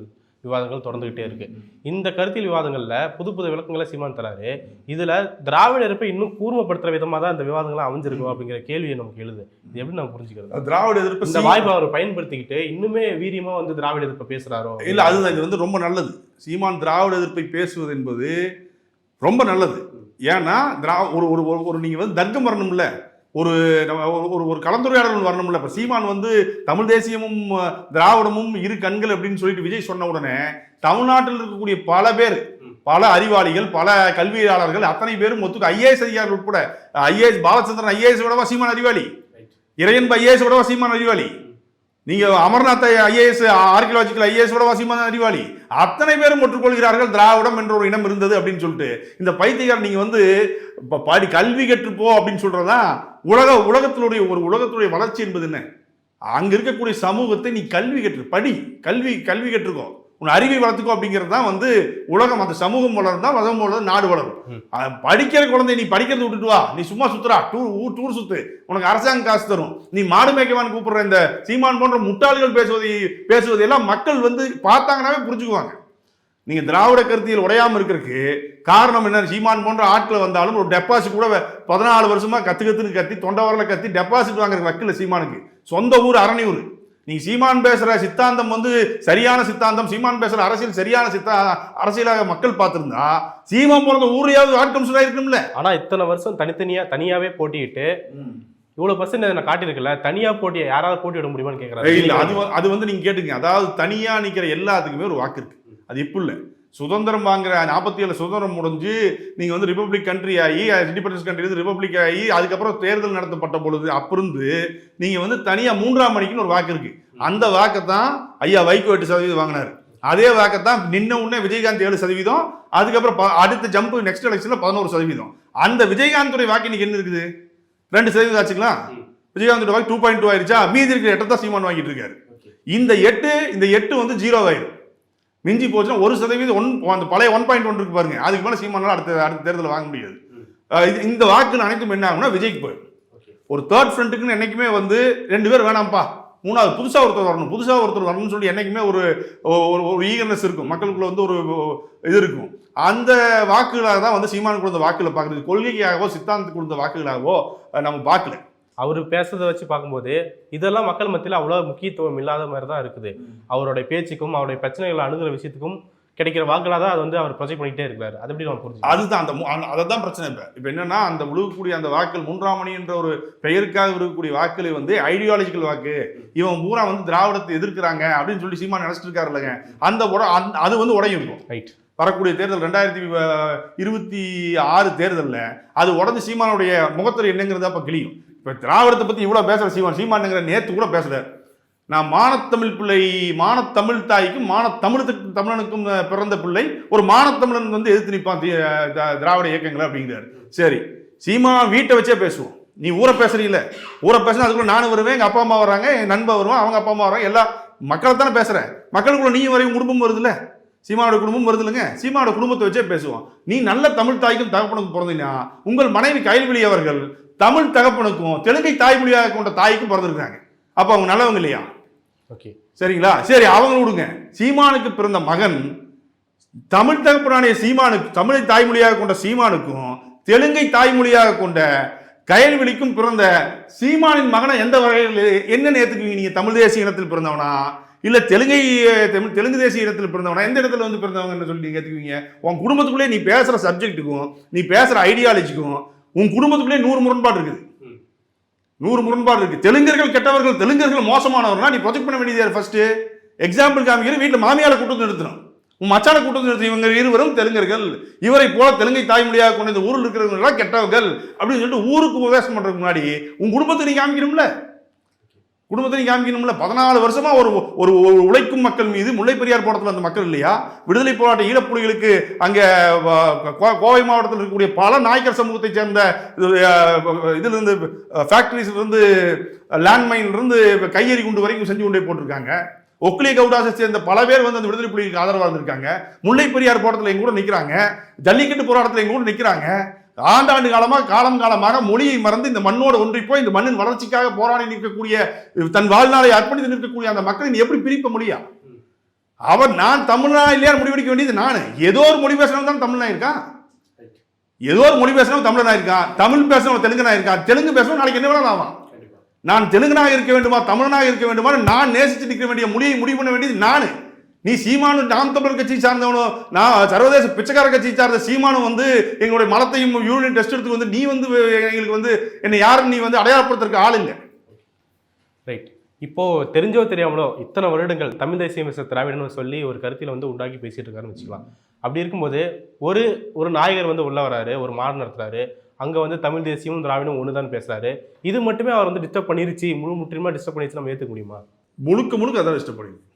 விவாதங்கள் தொடர்ந்துகிட்டே இருக்கு. இந்த கருத்தியல் விவாதங்கள்ல புது புது விளக்கங்களை சீமான் தராரு. இதுல திராவிட எதிர்ப்பை இன்னும் கூர்மைப்படுத்துற விதமா தான் இந்த விவாதங்கள்லாம் அமைஞ்சிருக்கும் அப்படிங்கிற கேள்வியை நமக்கு எழுது. இது எப்படி நம்ம புரிஞ்சுக்கிறது? திராவிட எதிர்ப்பு இந்த வாய்ப்பை அவர் பயன்படுத்திக்கிட்டு இன்னுமே வீரியமா வந்து திராவிட எதிர்ப்பை பேசுறாரோ? இல்ல, அதுதான் இது வந்து ரொம்ப நல்லது. சீமான் திராவிட எதிர்ப்பை பேசுவது என்பது ரொம்ப நல்லது. ஏன்னா ஒரு நீங்க வந்து தர்க்கம் வரணும்ல, ஒரு ஒரு கலந்துரையாடல் வரணும்ல. இப்ப சீமான் வந்து தமிழ் தேசியமும் திராவிடமும் இரு கண்கள் அப்படின்னு சொல்லிட்டு விஜய் சொன்ன உடனே தமிழ்நாட்டில் இருக்கக்கூடிய பல பேர், பல அறிவாளிகள், பல கல்வியாளர்கள் அத்தனை பேரும் ஒத்துக்கு ஐஏஎஸ் அதிகாரிகள் உட்பட, ஐஏஎஸ் பாலச்சந்திரன் ஐஏஎஸ் விடவா சீமான் அறிவாளி, இறையன்பு ஐஏஎஸ் விடவா சீமான் அறிவாளி, நீங்க அமர்நாத் ஐஏஎஸ் ஆர்கியலாஜிக்கல் ஐஏஎஸ் விடவா சீமான் அறிவாளி, அத்தனை பேரும் ஒற்றுக்கொள்கிறார்கள் திராவிடம் என்ற ஒரு இனம் இருந்தது அப்படின்னு சொல்லிட்டு. இந்த பைத்தியக்காரர் நீங்க வந்து பாடி கல்வி கற்றுப்போ அப்படின்னு சொல்றதா உலகத்துடைய வளர்ச்சி என்பது என்ன? அங்க இருக்கக்கூடிய சமூகத்தை நீ கல்வி கற்று படி, கல்வி கற்றுக்கோ, உன் அறிவை வளர்த்துக்கோ அப்படிங்கிறது தான் வந்து உலகம். அந்த சமூகம் வளர்ந்தா மதம் வளரும், நாடு வளரும். படிக்கிற குழந்தை நீ படிக்கிறது விட்டுட்டு வா, நீ சும்மா சுத்துறா, டூர் சுத்து, உனக்கு அரசாங்கம் காசு தரும், நீ மாடு மேய்க்கவான்னு கூப்பிடுற இந்த சீமான் போன்ற முட்டாள்கள் பேசுவது எல்லாம் மக்கள் வந்து பார்த்தாங்கன்னாவே புரிஞ்சுக்குவாங்க. நீங்க திராவிட கருத்தியல் உடையாம இருக்கிறதுக்கு காரணம் என்ன? சீமான் போன்ற ஆட்கள் வந்தாலும் ஒரு டெபாசிட் கூட 14 வருஷமா கத்துன்னு கத்தி தொண்டவரில் கத்தி டெபாசிட் வாங்குற வக்கில்ல சீமானுக்கு. சொந்த ஊர் அரணியூர். நீ சீமான் பேசுற சித்தாந்தம் வந்து சரியான சித்தாந்தம், சீமான் பேசுற அரசியல் சரியான அரசியலாக மக்கள் பார்த்திருந்தா சீமான் போன்ற ஊரையாவது ஆட்கள் சொல்லா இருக்கணும்ல. ஆனா இத்தனை வருஷம் தனியாவே போட்டிட்டு இவ்வளவு பர்சன்ட் காட்டியிருக்குல்ல, தனியா போட்டியை யாராவது போட்டியிட முடியுமான்னு கேட்கறாரு. இல்ல, அது வந்து நீங்க கேட்டுங்க. அதாவது தனியா நிக்கிற எல்லாத்துக்குமே ஒரு வாக்கு இருக்கு. அது இப்போ இல்லை, சுதந்திரம் வாங்குற 47 சுதந்திரம் முடிஞ்சு நீங்க வந்து ரிப்பப்ளிக் கண்ட்ரி ஆகி, இண்டிபெண்டன்ஸ் கண்ட்ரி ரிப்பப்ளிக் ஆகி, அதுக்கப்புறம் தேர்தல் நடத்தப்பட்ட பொழுது அப்பிருந்து நீங்க வந்து தனியா 3ஆம் மணிக்குன்னு ஒரு வாக்கு இருக்கு. அந்த வாக்கைத்தான் ஐயா வைகோ 8% வாங்கினாரு. அதே வாக்கைத்தான் நின்ன உடனே விஜயகாந்த் 7%, அதுக்கப்புறம் அடுத்த ஜம்ப் நெக்ஸ்ட் எலெக்ஷன்ல 11%. அந்த விஜயகாந்தோட வாக்கு இன்னைக்கு என்ன இருக்குது? 2% ஆச்சுங்களா? விஜயகாந்தோட வாக்கு 2.2 ஆயிருச்சா? மீதி இருக்கிற 8 தான் சீமான் வாங்கிட்டு இருக்காரு. இந்த 8 வந்து 0 ஆயிரும். மிஞ்சி போச்சுன்னா 1% அந்த பழைய 1.1 இருக்கு பாருங்க, அதுக்கு மேலே சீமானால அடுத்த தேர்தலில் வாங்க முடியாது. இந்த வாக்குகள் அனைத்தும் என்ன ஆகும்னா விஜய்க்கு போயிடும். ஒரு தேர்ட் ஃப்ரண்ட்டுக்குன்னு என்னைக்குமே வந்து 2 பேர் வேணாம்ப்பா, 3வது புதுசாக ஒருத்தர் வரணும்னு சொல்லி என்னைக்குமே ஒரு ஈகர்னஸ் இருக்கும் மக்களுக்குள்ள, வந்து ஒரு இது இருக்கும். அந்த வாக்குகளாக தான் வந்து சீமானுக்கு கொடுத்த வாக்குகளை பார்க்குறது, கொள்கைக்காகவோ சித்தாந்தத்துக்கு கொடுத்த வாக்குகளாகவோ நம்ம பார்க்கல. அவர் பேசுறதை வச்சு பார்க்கும்போது இதெல்லாம் மக்கள் மத்தியில் அவ்வளோ முக்கியத்துவம் இல்லாத மாதிரி தான் இருக்குது. அவருடைய பேச்சுக்கும் அவருடைய பிரச்சனைகளை அணுகிற விஷயத்துக்கும் கிடைக்கிற வாக்குகளாக தான் அது வந்து அவர் ப்ரொஜெக்ட் பண்ணிக்கிட்டே இருக்கிறாரு. அது எப்படி நம்ம புரிஞ்சு? அதுதான் அதை தான் பிரச்சனை. இப்போ என்னன்னா, அந்த விழுகக்கூடிய அந்த வாக்குகள் 3ஆம் மணி என்ற ஒரு பெயருக்காக விழுகக்கூடிய வாக்குகளை வந்து ஐடியாலஜிக்கல் வாக்கு, இவன் பூரா வந்து திராவிடத்தை எதிர்க்கிறாங்க அப்படின்னு சொல்லி சீமான் நினைச்சிட்டு இருக்காரு இல்லைங்க. அது வந்து உடையும் இருக்கும். ரைட், வரக்கூடிய தேர்தல் 2026 தேர்தலில் அது உடஞ்சு சீமானுடைய முகத்தில் என்னங்கிறதா இப்போ கிளியும். இப்போ திராவிடத்தை பற்றி இவ்வளோ பேசுகிற சீமானுங்கிற நேற்று கூட பேசல. நான் மானத்தமிழ் பிள்ளை, மானத்தமிழ் தாய்க்கும் தமிழனுக்கும் பிறந்த பிள்ளை, ஒரு மானத்தமிழன் வந்து எதிர்த்து நிற்பான் திராவிட இயக்கங்களை அப்படிங்கிறாரு. சரி, சீமா வீட்டை வச்சே பேசுவோம். நீ ஊரை பேசுறீங்கள, ஊரை பேசுனா அதுக்குள்ள நானும் வருவேன், எங்கள் அப்பா அம்மா வர்றாங்க, என் நண்பன் வருவான், அவங்க அப்பா அம்மா வர்றாங்க, எல்லா மக்களை தானே பேசுகிறேன். மக்களுக்குள்ள நீயும் வரையும் குடும்பம் வருதுல்ல, சீமாவோட குடும்பம் வருது இல்லைங்க, சீமாவோட குடும்பத்தை வச்சே பேசுவோம். நீ நல்ல தமிழ் தாய்க்கும் தகப்பனுக்கும் பிறந்தீங்கன்னா உங்கள் மனைவி கைல்வெளி அவர்கள் தமிழ் தகப்பனுக்கும் தெலுங்கை தாய்மொழியாக கொண்ட தாய்க்கும் பிறந்திருக்காங்க. அப்போ அவங்க நல்லவங்க இல்லையா? ஓகே, சரிங்களா? சரி, அவங்க விடுங்க. சீமானுக்கு பிறந்த மகன் தமிழ் தகப்பனான சீமானுக்கு, தமிழை தாய்மொழியாக கொண்ட சீமானுக்கும் தெலுங்கை தாய்மொழியாக கொண்ட கயல்வெளிக்கும் பிறந்த சீமானின் மகனை எந்த வகையில் என்ன ஏற்றுக்குவீங்க? நீங்க தமிழ் தேசிய இனத்தில் பிறந்தவனா இல்ல தெலுங்கு தேசிய இடத்துல பிறந்தவனா, எந்த இடத்துல வந்து பிறந்தவங்கன்னு சொல்லி நீங்க ஏற்றுக்குவீங்க? உன் குடும்பத்துக்குள்ளே நீ பேசுற சப்ஜெக்டுக்கும் நீ பேசுற ஐடியாலஜிக்கும் உன் குடும்பத்துக்குள்ளே 100 முரண்பாடு இருக்குது. 100 முரண்பாடு இருக்கு. தெலுங்கர்கள் கெட்டவர்கள், தெலுங்கர்கள் மோசமானவர்னா நீ ப்ரொஜெக்ட் பண்ண வேண்டியது ஃபர்ஸ்ட் எக்ஸாம்பிள் காமிக்கிற வீட்டில் மாமியாரை கூட்டு நிறுத்தணும். மச்சான கூட்டத்தில் இவங்க இருவரும் தெலுங்கர்கள், இவரை போல தெலுங்கை தாய்மொழியாக கொண்ட இந்த ஊரில் இருக்கிறவங்க கெட்டவர்கள் அப்படின்னு சொல்லிட்டு ஊருக்கு உபதேசம் பண்றதுக்கு முன்னாடி உன் குடும்பத்தை நீ காமிக்கணும்ல. 14 வருஷமா ஒரு ஒரு உழைக்கும் மக்கள் மீது முல்லை பெரியார் போராட்டத்தில் அந்த மக்கள் இல்லையா? விடுதலை போராட்ட ஈழப்புலிகளுக்கு அங்க கோவை மாவட்டத்தில் இருக்கக்கூடிய பல நாய்க்கர் சமூகத்தை சேர்ந்த இதுல இருந்து ஃபேக்டரிஸ்ல இருந்து லேண்ட்மைன்ல இருந்து கையெறி குண்டு வரைக்கும் செஞ்சு கொண்டே போட்டிருக்காங்க. ஒக்லி கவுடாஸை சேர்ந்த பல பேர் வந்து அந்த விடுதலை புலிகளுக்கு ஆதரவாக இருந்திருக்காங்க. முல்லை பெரியார் போராட்டத்தில் எங்க கூட நிற்கிறாங்க, ஜல்லிக்கட்டு போராட்டத்தில் எங்க கூட நிற்கிறாங்க. ஆண்டாண்டு காலமாக மொழியை மறந்து இந்த மண்ணோடு ஒன்றி போய் இந்த மண்ணின் வளர்ச்சிக்காக போராடி நிற்கக்கூடிய, தன் வாழ்நாளை அர்ப்பணித்து நிற்கக்கூடிய அந்த மக்களை நீ எப்படி பிரிக்க முடியும்? அவர் நான் தமிழ்னா இல்லையா முடிவெடுக்க வேண்டியது நான். ஏதோ ஒரு மொழி பேசணும் தான் தமிழ்னா இருக்கான், ஏதோ ஒரு மொழி பேசணும் தமிழனா இருக்கான், தமிழ் பேசணும் தெலுங்குனா இருக்கான், தெலுங்கு பேசணும் நாளைக்கு என்ன வேணாலும் ஆவான். நான் தெலுங்கனாக இருக்க வேண்டுமா தமிழனாக இருக்க வேண்டுமா நான் நேசித்து நிற்க வேண்டிய மொழியை முடிவு பண்ண வேண்டியது நான். நீ சீமானு நாம் தமிழர் கட்சி சார்ந்தவனோ, நான் சர்வதேச பிச்சைக்கார கட்சி சார்ந்த சீமானும் வந்து எங்களுடைய மலத்தையும் யூனியன் டெஸ்ட் எடுத்து வந்து நீ வந்து எங்களுக்கு வந்து என்னை யாரும் நீ வந்து அடையாளப்படுத்துறதுக்கு ஆளுங்க. ரைட். இப்போ தெரிஞ்சோ தெரியாமலோ இத்தனை வருடங்கள் தமிழ் தேசிய மிஸ்டர் திராவிடன்னு சொல்லி ஒரு கருத்தில் வந்து உண்டாக்கி பேசிட்டு இருக்காருன்னு வச்சுக்கலாம். அப்படி இருக்கும்போது ஒரு நாயகர் வந்து உள்ள வராரு, ஒரு மாடு நடத்துறாரு, அங்கே வந்து தமிழ் தேசியமும் திராவிடம் ஒன்று தான் பேசுறாரு. இது மட்டுமே அவர் வந்து டிஸ்டர்ப் பண்ணிருச்சு, முற்றிலுமா டிஸ்டர்ப் பண்ணிருச்சு நம்ம ஏற்றுக்க முடியுமா? முழுக்க அதான் டிஸ்டர்ப் பண்ணிருக்கு.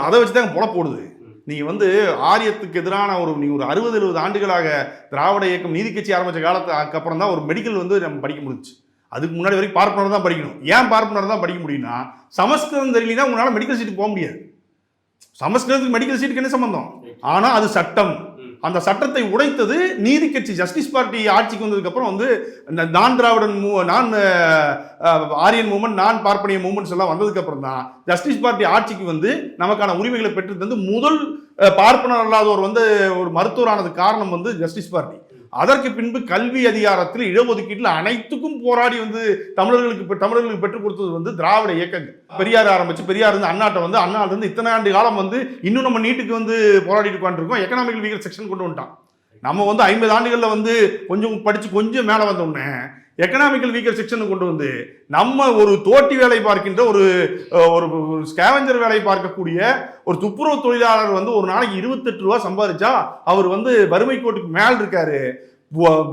அதை வச்சு தான் புல போடுது. நீங்கள் வந்து ஆரியத்துக்கு எதிரான நீங்கள் ஒரு 60-70 ஆண்டுகளாக திராவிட இயக்கம் நீதி கட்சி ஆரம்பித்த காலத்துக்கு அப்புறம் தான் ஒரு மெடிக்கல் வந்து நம்ம படிக்க முடிஞ்சிச்சு. அதுக்கு முன்னாடி வரைக்கும் பார்ப்பனர் தான் படிக்கணும். ஏன் பார்ப்பனர் தான் படிக்க முடியும்னா, சமஸ்கிருதம் தெரியலனா உங்களால் மெடிக்கல் சீட்டுக்கு போக முடியாது. சமஸ்கிருதத்துக்கு மெடிக்கல் சீட்டுக்கு என்ன சம்பந்தம்? ஆனால் அது சட்டம். அந்த சட்டத்தை உடைத்தது நீதி கட்சி ஜஸ்டிஸ் பார்ட்டி ஆட்சிக்கு வந்ததுக்கு அப்புறம் வந்து நான் திராவிடன் நான் ஆரியன் மூவ்மெண்ட், நான் பார்ப்பனிய மூவ்மெண்ட்ஸ் எல்லாம் வந்ததுக்கு அப்புறம் தான் ஜஸ்டிஸ் பார்ட்டி ஆட்சிக்கு வந்து நமக்கான உரிமைகளை பெற்று தந்து முதல் பார்ப்பனர் அல்லாதவர் வந்து ஒரு மருத்துவர் ஆனதுக்கு காரணம் வந்து ஜஸ்டிஸ் பார்ட்டி. அதற்கு பின்பு கல்வி அதிகாரத்தில் இடஒதுக்கீட்டில் அனைத்துக்கும் போராடி வந்து தமிழர்களுக்கு பெற்றுக் கொடுத்தது வந்து திராவிட இயக்கங்கள். பெரியார் ஆரம்பிச்சு, பெரியார் வந்து அண்ணாட்ட வந்து, அண்ணால இருந்து இத்தனை ஆண்டு காலம் வந்து இன்னும் நம்ம நீட்டுக்கு வந்து போராடிட்டு உட்காந்துருக்கோம். எக்கனாமிக்கல் வீக்கர் செக்ஷன் கொண்டு வந்துட்டான். நம்ம வந்து 50 ஆண்டுகளில் வந்து கொஞ்சம் படிச்சு கொஞ்சம் மேலே வந்தோடனே எக்கனாமிக்கல் வீக்கர் செக்ஷன் கொண்டு வந்து நம்ம ஒரு தோட்டி வேலை பார்க்கின்ற ஒரு ஸ்கேவஞ்சர் வேலை பார்க்கக்கூடிய ஒரு துப்புரவு தொழிலாளர் வந்து ஒரு நாளைக்கு 28 ரூபா சம்பாதிச்சா அவர் வந்து வறுமை கோட்டுக்கு மேல் இருக்காரு.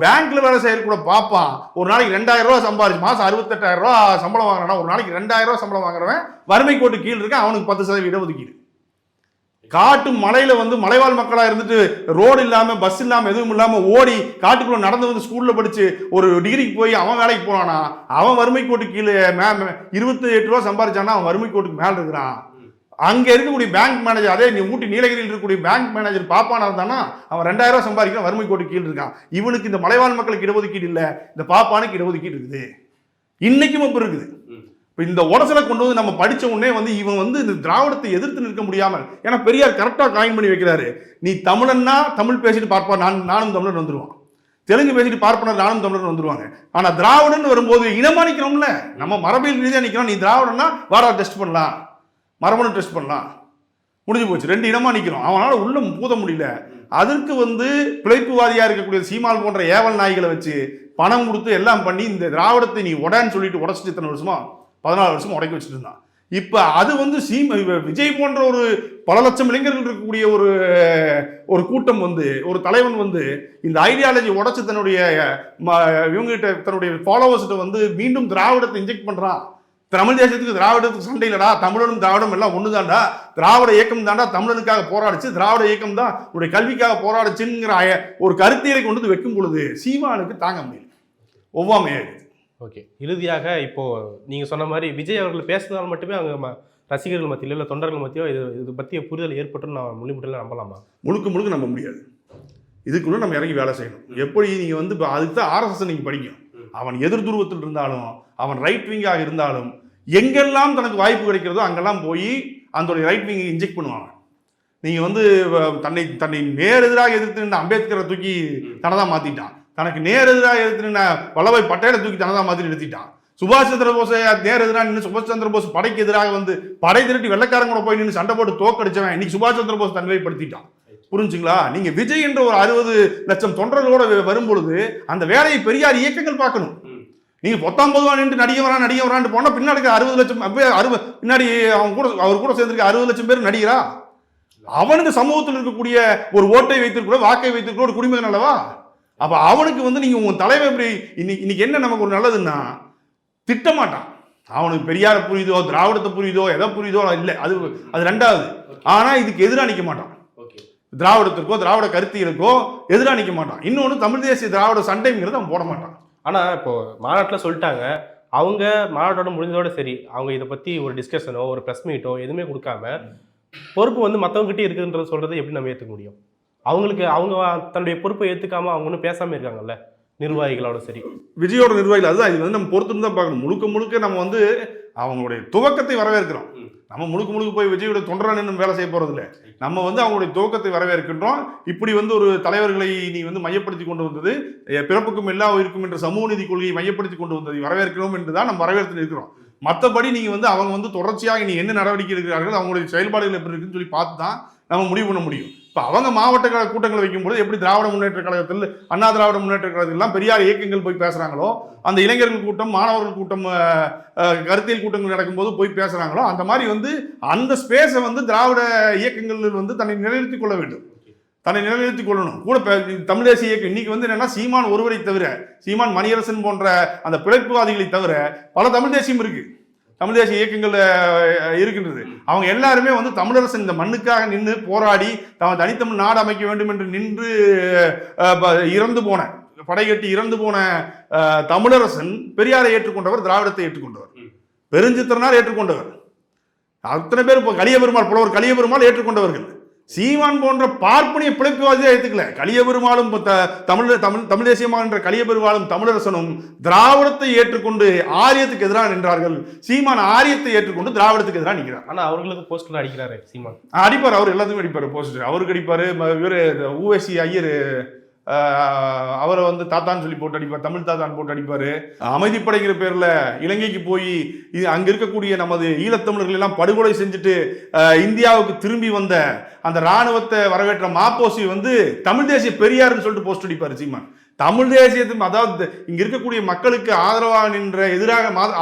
பேங்க்ல வேலை செய்யற கூட பார்ப்பான், ஒரு நாளைக்கு 2000 ரூபா சம்பாதிச்சு மாசம் 68,000 ரூபா சம்பளம் வாங்குறானா, ஒரு நாளைக்கு 2000 ரூபா சம்பளம் வாங்குறவன் வறுமை கோட்டு கீழ் இருக்கான், அவனுக்கு 10% இடஒதுக்கீடு. காட்டு மலையில வந்து மலைவாழ் மக்களா இருந்துட்டு ரோடு இல்லாம பஸ் இல்லாம எதுவும் இல்லாம ஓடி காட்டுக்குள்ள நடந்து வந்து ஸ்கூல்ல படிச்சு ஒரு டிகிரிக்கு போய் அவன் வேலைக்கு போனானா அவன் வறுமை கோட்டு கீழே 28 ரூபா சம்பாதிச்சானா அவன் வறுமை கோட்டுக்கு மேல இருக்கிறான். அங்க இருக்கக்கூடிய பேங்க் மேனேஜர், அதே ஊட்டி நீலகிரியில் இருக்கக்கூடிய பேங்க் மேனேஜர் பாப்பானா இருந்தானா அவன் 2000 ரூபா சம்பாதிக்கிறான், வறுமை கோட்டு கீழ் இருக்கான். இவனுக்கு இந்த மலைவாழ் மக்களுக்கு இடஒதுக்கீடு இல்லை, இந்த பாப்பானுக்கு இடஒதுக்கீடு இருக்குது. இன்னைக்கும் அப்ப இருக்குது. இந்த உடசலை கொண்டு வந்து நம்ம படிச்ச உடனே வந்து இவன் வந்து இந்த திராவிடத்தை எதிர்த்து நிற்க முடியாமல், ஏன்னா பெரியார் கரெக்டா காயின் பண்ணி வைக்கிறாரு, நீ தமிழன்னா தமிழ் பேசிட்டு பார்ப்பா, நானும் தமிழர் வந்துருவான், தெலுங்கு பேசிட்டு பார்ப்பனர் நானும் தமிழர் வந்துருவாங்க. ஆனா திராவிடன் வரும்போது இனமா நிக்கிறோம்ல, நம்ம மரபியல் ரீதியா நிக்கிறோம். நீ திராவிடன்னா வாரா டெஸ்ட் பண்ணலாம், மரபணு டெஸ்ட் பண்ணலாம், முடிஞ்சு போச்சு, 2 இனமா நிக்கிறோம். அவனால உள்ள பூத முடியல. அதற்கு வந்து பிழைப்புவாதியா இருக்கக்கூடிய சீமால் போன்ற ஏவல் நாய்களை வச்சு பணம் கொடுத்து எல்லாம் பண்ணி இந்த திராவிடத்தை நீ உடன்னு சொல்லிட்டு உடச்சிட்டு இத்தனை வருஷமா 14 வருஷம் உடைக்க வச்சுட்டு இருந்தான். இப்ப அது வந்து விஜய் போன்ற ஒரு பல லட்சம் இளைஞர்கள் இருக்கக்கூடிய ஒரு கூட்டம் வந்து ஒரு தலைவன் வந்து இந்த ஐடியாலஜி உடைச்சு தன்னுடைய இவங்ககிட்ட தன்னுடைய ஃபாலோவர்ஸ்கிட்ட வந்து மீண்டும் திராவிடத்தை இன்ஜெக்ட் பண்றான். தமிழ் தேசத்துக்கு திராவிடத்துக்கு சண்டை இல்லடா, தமிழனும் திராவிடம் எல்லாம் ஒண்ணுதான்டா, திராவிட இயக்கம் தாண்டா தமிழனுக்காக போராடிச்சு, திராவிட இயக்கம் தான் உடைய கல்விக்காக போராடிச்சுங்கிற ஒரு கருத்தியலை கொண்டு வந்து வைக்கும் பொழுது சீமானுக்கு தாங்க முடியல, ஒவ்வாமையாயிடுது. ஓகே, இறுதியாக இப்போ நீங்க சொன்ன மாதிரி விஜய் அவர்கள் பேசுனதால் மட்டுமே அவங்க ரசிகர்கள் மத்தியிலோ இல்லை தொண்டர்கள் மத்தியோ இது பற்றிய புரிதல் ஏற்பட்டு நான் முழுமுட்டில் நம்பலாமா? முழுக்க நம்ப முடியாது. இதுக்குள்ள நம்ம இறங்கி வேலை செய்யணும். எப்படி நீங்க வந்து அதுக்கு தான் ஆர்எஸ்எஸ் நீங்க படிக்கணும். அவன் எதிர் துருவத்தில் இருந்தாலும் அவன் ரைட் விங்காக இருந்தாலும் எங்கெல்லாம் தனக்கு வாய்ப்பு கிடைக்கிறதோ அங்கெல்லாம் போய் அந்த ரைட் விங்கை இன்ஜெக்ட் பண்ணுவாங்க. நீங்க வந்து தன்னை நேர் எதிராக எதிர்த்து நின்ற அம்பேத்கரை தூக்கி தனதான் மாத்திட்டான், தனக்கு நேர் எதிராக எதிர்த்து நின்ற வல்லபாய் பட்டேலை தூக்கி தனதான் மாற்றி நிறுத்திட்டான். சுபாஷ் சந்திர போஸை நேர் எதிராக நின்று சுபாஷ் சந்திர போஸ் படைக்கு எதிராக வந்து படை திரட்டி வெள்ளைக்காரங்க கூட போய் நின்று சண்டை போட்டு தோக்கடிச்சவன் இன்னைக்கு சுபாஷ் சந்திர போஸ் தன்மைப்படுத்திட்டான். புரிஞ்சுங்களா? நீங்க விஜய் என்ற ஒரு 60 லட்சம் தொண்டர்களோட வரும்பொழுது அந்த வேலையை பெரியார் இயக்கங்கள் பார்க்கணும். நீங்க 19 நின்று நடிகை வரான்னு போனா பின்னாடி 60 லட்சம் பின்னாடி அவர் கூட சேர்ந்திருக்க 60 லட்சம் பேர் நடிகரா? அவனுக்கு சமூகத்தில் இருக்கக்கூடிய ஒரு ஓட்டை வைத்திருக்கிற வாக்கை வைத்திருக்கிற ஒரு குடிமகன் அல்லவா? அப்ப அவனுக்கு வந்து நீங்க உங்க தலைவர் எப்படி இன்னைக்கு என்ன நமக்கு ஒரு நல்லதுன்னா திட்டமாட்டான். அவனுக்கு பெரியார புரியுதோ திராவிடத்தை புரியுதோ எதை புரியுதோ இல்லை, அது ரெண்டாவது. ஆனா இதுக்கு எதிராக நிற்க மாட்டான். திராவிடத்திற்கோ திராவிட கருத்தியலுக்கோ எதிராக நிற்க மாட்டான். இன்னொன்று தமிழ் தேசிய திராவிட சண்டைங்கிறது அவன் போட மாட்டான். ஆனா இப்போ மாநாட்டில் சொல்லிட்டாங்க, அவங்க மாநாட்டோட முடிஞ்சதோட சரி, அவங்க இதை பத்தி ஒரு டிஸ்கஷனோ ஒரு ப்ரெஸ் மீட்டோ எதுவுமே கொடுக்காம பொறுப்பு வந்து மற்றவங்ககிட்டே இருக்குன்றது சொல்றது எப்படி நம்ம ஏற்றுக்க முடியும்? அவங்க தன்னுடைய பொறுப்பை ஏற்றுக்காம அவங்க ஒன்றும் பேசாம இருக்காங்கல்ல நிர்வாகிகளோட. சரி, விஜயோட நிர்வாகிகள் அதுதான். இது வந்து நம்ம பொறுத்து தான் பார்க்கணும். முழுக்க நம்ம வந்து அவங்களுடைய துவக்கத்தை வரவேற்கிறோம். நம்ம முழுக்க போய் விஜயோட தொண்டரான வேலை செய்ய போறது இல்லை. நம்ம வந்து அவங்களுடைய துவக்கத்தை வரவேற்கின்றோம். இப்படி வந்து ஒரு தலைவர்களை நீ வந்து மையப்படுத்தி கொண்டு வந்தது, பிறப்புக்கும் எல்லா உயிருக்கும் என்ற சமூக நீதி கொள்கையை மையப்படுத்தி கொண்டு வந்ததை வரவேற்கிறோம் என்றுதான் நம்ம வரவேற்று இருக்கிறோம். மற்றபடி நீங்க வந்து அவங்க வந்து தொடர்ச்சியாக நீ என்ன நடவடிக்கை எடுக்கிறார்கள், அவங்களுடைய செயல்பாடுகள் எப்படி இருக்குன்னு சொல்லி பார்த்து தான் நம்ம முடிவு பண்ண முடியும். இப்போ அவங்க மாவட்ட கூட்டங்களை வைக்கும்போது எப்படி திராவிட முன்னேற்ற கழகத்தில், அண்ணா திராவிட முன்னேற்ற கழகத்திலாம் பெரியார் இயக்கங்கள் போய் பேசுறாங்களோ, அந்த இளைஞர்கள் கூட்டம், மாணவர்கள் கூட்டம், கருத்தியல் கூட்டங்கள் நடக்கும்போது போய் பேசுறாங்களோ, அந்த மாதிரி வந்து அந்த ஸ்பேஸை வந்து திராவிட இயக்கங்கள் வந்து தன்னை நிலைநிறுத்திக் கொள்ள வேண்டும், தன்னை நிலைநிறுத்திக் கொள்ளணும். கூட தமிழ் தேசிய இயக்கம் இன்னைக்கு வந்து என்னன்னா, சீமான் ஒருவரை தவிர, சீமான் மணியரசன் போன்ற அந்த பிழைப்புவாதிகளை தவிர பல தமிழ் தேசியம் இருக்கு, தமிழ் தேசிய இயக்கங்கள் இருக்கின்றது. அவங்க எல்லாருமே வந்து தமிழரசன் இந்த மண்ணுக்காக நின்று போராடி தனித்தமிழ் நாடு அமைக்க வேண்டும் என்று நின்று இறந்து போன, படைகட்டி இறந்து போன தமிழரசன் பெரியாரை ஏற்றுக்கொண்டவர், திராவிடத்தை ஏற்றுக்கொண்டவர், பெருஞ்சித்திரனார் ஏற்றுக்கொண்டவர், அத்தனை பேர் இப்போ கலியபெருமாள் புலவர் கலியபெருமாள் ஏற்றுக்கொண்டவர்கள். சீமான் போன்ற பார்ப்பனிய பிழைப்புவாதியாக ஏற்றுக்கல. கலியபெருமாளும் தமிழ் தேசியமான கலியபெருமாளும் தமிழரசனும் திராவிடத்தை ஏற்றுக்கொண்டு ஆரியத்துக்கு எதிராக நின்றார்கள். சீமான் ஆரியத்தை ஏற்றுக்கொண்டு திராவிடத்துக்கு எதிராக நிற்கிறார். ஆனா அவர்களுக்கு போஸ்டர் அடிக்கிறாரு சீமான். அடிப்பார், அவர் எல்லாத்துக்கும் அடிப்பார் போஸ்டர். அவருக்கு அடிப்பாரு. இவர் ஊவேசி ஐயர் அவரை வந்து தாத்தான்னு சொல்லி போட்டு அடிப்பார், தமிழ் தாத்தான் போட்டு அடிப்பாரு. அமைதிப்படைங்கிற பேர்ல இலங்கைக்கு போய் அங்க இருக்கக்கூடிய நமது ஈழத்தமிழர்கள் எல்லாம் படுகொலை செஞ்சுட்டு இந்தியாவுக்கு திரும்பி வந்த அந்த இராணுவத்தை வரவேற்ற மாப்போசி வந்து தமிழ் தேசிய பெரியாருன்னு சொல்லிட்டு போஸ்ட் அடிப்பாரு சீமான். தமிழ் தேசியத்தின், அதாவது இங்க இருக்கக்கூடிய மக்களுக்கு ஆதரவாக நின்ற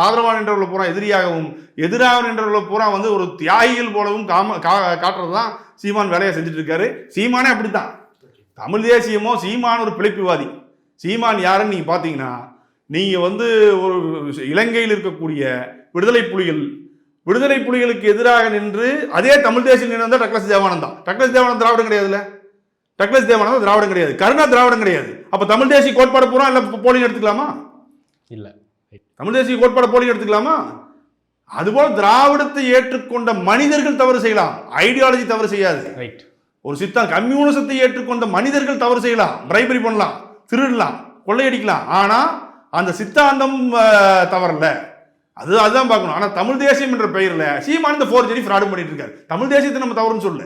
ஆதரவாக நின்றவர்களை பூரா எதிரியாகவும், எதிராக நின்றவர்களை பூரா வந்து ஒரு தியாகிகள் போலவும் காட்டுறதுதான் சீமான் வேலையை செஞ்சுட்டு இருக்காரு. சீமானே அப்படித்தான். தமிழ் தேசியமோ, சீமான் ஒரு பிழைப்புவாதி. சீமான் யாருன்னு நீங்க பாத்தீங்கன்னா, நீங்க வந்து ஒரு இலங்கையில் இருக்கக்கூடிய விடுதலை புலிகளுக்கு எதிராக நின்று அதே தமிழ் தேசியம் நின்று டக்ளஸ் தேவானந்தா. டக்ளஸ் தேவானந்தா திராவிடம் கிடையாதுல்ல, டக்ளஸ் தேவானந்தா திராவிடம் கிடையாது, கருணா திராவிடம் கிடையாது. அப்ப தமிழ் தேசிய கோட்பாடு பூரா இல்ல போலி எடுத்துக்கலாமா? இல்ல. தமிழ் தேசிய கோட்பாடு போலி எடுத்துக்கலாமா? அதுபோல் திராவிடத்தை ஏற்றுக்கொண்ட மனிதர்கள் தவறு செய்யலாம், ஐடியாலஜி தவறு செய்யாது. ஒரு கம்யூனிசத்தை ஏற்றுக்கொண்ட மனிதர்கள் தவறு செய்யலாம், பிரைபரி பண்ணலாம், திருடலாம், கொள்ளையடிக்கலாம். ஆனா அந்த சித்தாந்தம் தவறல்ல, அதுதான் பார்க்கணும். ஆனா தமிழ் தேசியம் என்ற பெயர்ல சீமான் இந்த ஃபோர்ஜரி ஃப்ராடு பண்ணிட்டு இருக்காரு. தமிழ் தேசியத்தை நம்ம தவறுன்னு சொல்ல,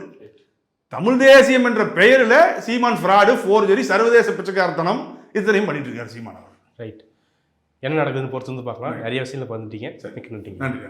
தமிழ் தேசியம் என்ற பெயரில் சீமான் ஃப்ராடு, ஃபோர்ஜரி, சர்வதேச பிச்சைக்காரத்தனம் இத்தனையும் பண்ணிட்டு இருக்காரு சீமான் அவர். ரைட். என்ன நடக்குதுன்னு பொறுத்து வந்து பார்க்கலாம். நிறைய விஷயங்கள் வந்துட்டீங்க. நன்றி.